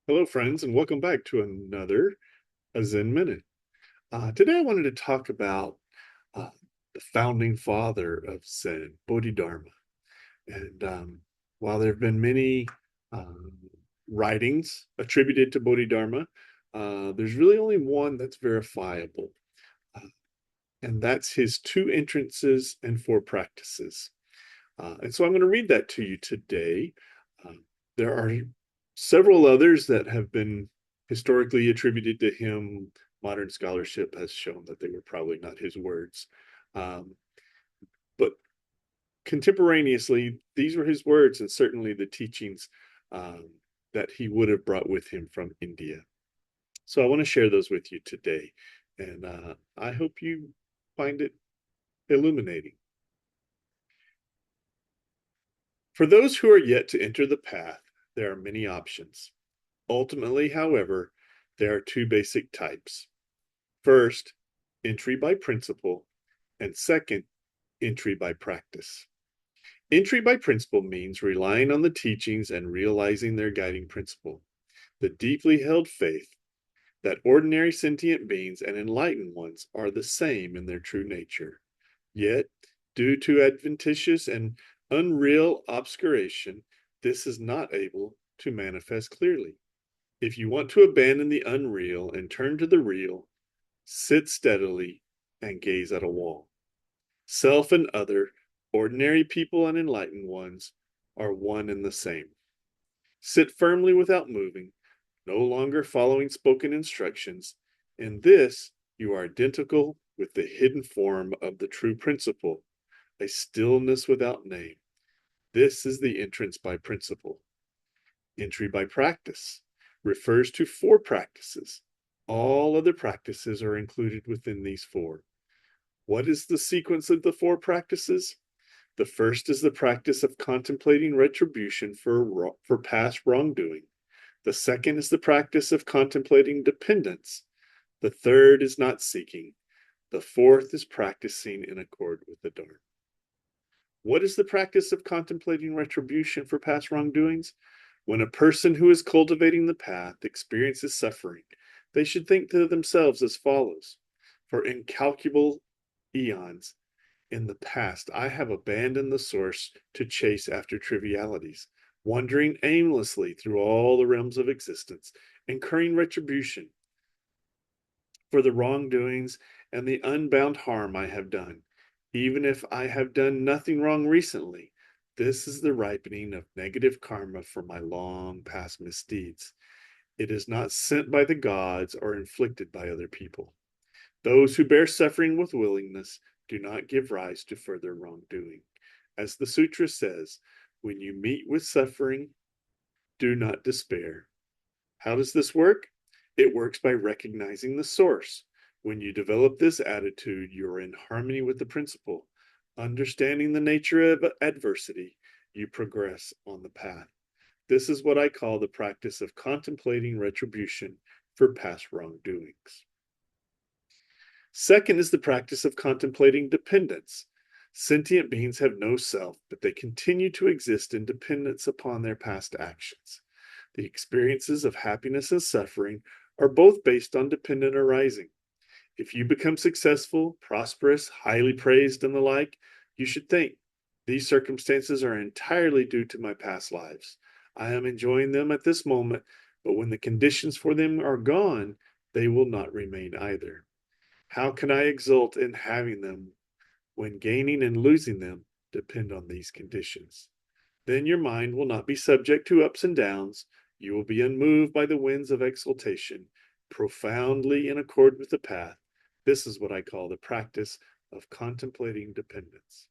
Hello, friends, and welcome back to another Zen Minute. Today, I wanted to talk about uh, the founding father of Zen, Bodhidharma. And while there have been many um, writings attributed to Bodhidharma, there's really only one that's verifiable, uh, and that's his two entrances and four practices. And so I'm going to read that to you today. Um, there are several others that have been historically attributed to him. Modern scholarship has shown that they were probably not his words. Um, but contemporaneously, these were his words and certainly the teachings um, that he would have brought with him from India. So I want to share those with you today. And I hope you find it illuminating. For those who are yet to enter the path, there are many options. Ultimately, however, there are two basic types. First, entry by principle, and second, entry by practice. Entry by principle means relying on the teachings and realizing their guiding principle, the deeply held faith that ordinary sentient beings and enlightened ones are the same in their true nature. Yet, due to adventitious and unreal obscuration, this is not able to manifest clearly. If you want to abandon the unreal and turn to the real, sit steadily and gaze at a wall. Self and other, ordinary people and enlightened ones, are one and the same. Sit firmly without moving, no longer following spoken instructions. In this, you are identical with the hidden form of the true principle, a stillness without name. This is the entrance by principle. Entry by practice refers to four practices. All other practices are included within these four. What is the sequence of the four practices? The first is the practice of contemplating retribution for past wrongdoing. The second is the practice of contemplating dependence. The third is not seeking. The fourth is practicing in accord with the Dharma. What is the practice of contemplating retribution for past wrongdoings? When a person who is cultivating the path experiences suffering, they should think to themselves as follows: for incalculable eons in the past, I have abandoned the source to chase after trivialities, wandering aimlessly through all the realms of existence, incurring retribution for the wrongdoings and the unbound harm I have done. Even if I have done nothing wrong recently, this is the ripening of negative karma for my long past misdeeds. It is not sent by the gods or inflicted by other people. Those who bear suffering with willingness do not give rise to further wrongdoing. As the sutra says, when you meet with suffering, do not despair. How does this work? It works by recognizing the source. When you develop this attitude, you're in harmony with the principle. Understanding the nature of adversity, you progress on the path. This is what I call the practice of contemplating retribution for past wrongdoings. Second is the practice of contemplating dependence. Sentient beings have no self, but they continue to exist in dependence upon their past actions. The experiences of happiness and suffering are both based on dependent arising. If you become successful, prosperous, highly praised, and the like, you should think these circumstances are entirely due to my past lives. I am enjoying them at this moment, but when the conditions for them are gone, they will not remain either. How can I exult in having them when gaining and losing them depend on these conditions? Then your mind will not be subject to ups and downs. You will be unmoved by the winds of exaltation, profoundly in accord with the path. This is what I call the practice of contemplating dependence.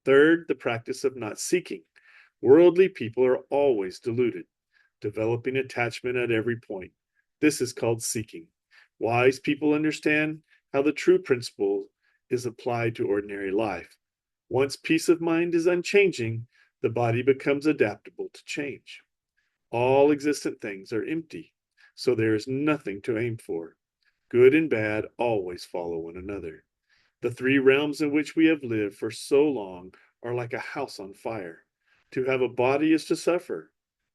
Third, the practice of not seeking. Worldly people are always deluded, developing attachment at every point. This is called seeking. Wise people understand how the true principle is applied to ordinary life. Once peace of mind is unchanging, the body becomes adaptable to change. All existent things are empty, so there is nothing to aim for. Good and bad always follow one another. The three realms in which we have lived for so long are like a house on fire. To have a body is to suffer.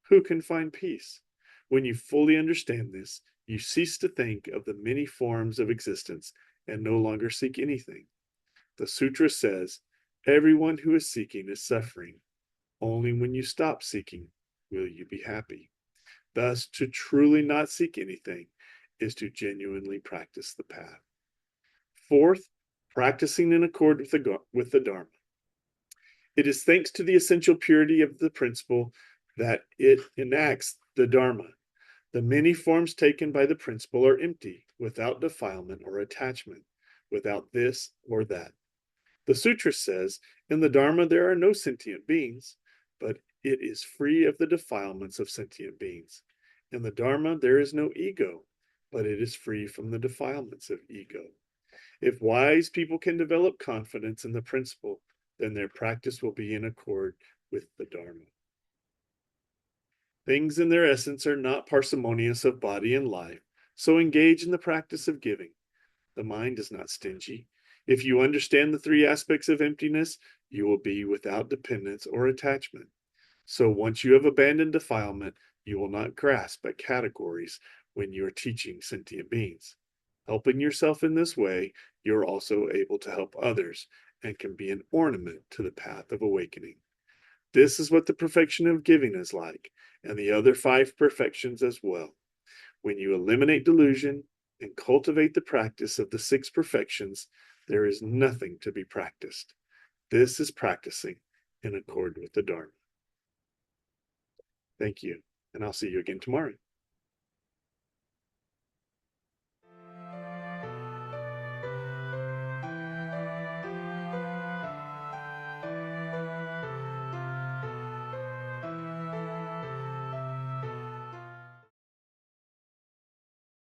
Who can find peace? When you fully understand this, you cease to think of the many forms of existence and no longer seek anything. The sutra says, everyone who is seeking is suffering. Only when you stop seeking will you be happy. Thus, to truly not seek anything is to genuinely practice the path. Fourth, practicing in accord with the Dharma. It is thanks to the essential purity of the principle that it enacts the Dharma. The many forms taken by the principle are empty, without defilement or attachment, without this or that. The sutra says, in the Dharma there are no sentient beings, but it is free of the defilements of sentient beings. In the Dharma there is no ego, but it is free from the defilements of ego. If wise people can develop confidence in the principle, then their practice will be in accord with the Dharma. Things in their essence are not parsimonious of body and life, so engage in the practice of giving. The mind is not stingy. If you understand the three aspects of emptiness, you will be without dependence or attachment. So once you have abandoned defilement, you will not grasp at categories when you are teaching sentient beings. Helping yourself in this way, you're also able to help others and can be an ornament to the path of awakening. This is what the perfection of giving is like, and the other 5 perfections as well. When you eliminate delusion and cultivate the practice of the 6 perfections, there is nothing to be practiced. This is practicing in accord with the Dharma. Thank you, and I'll see you again tomorrow.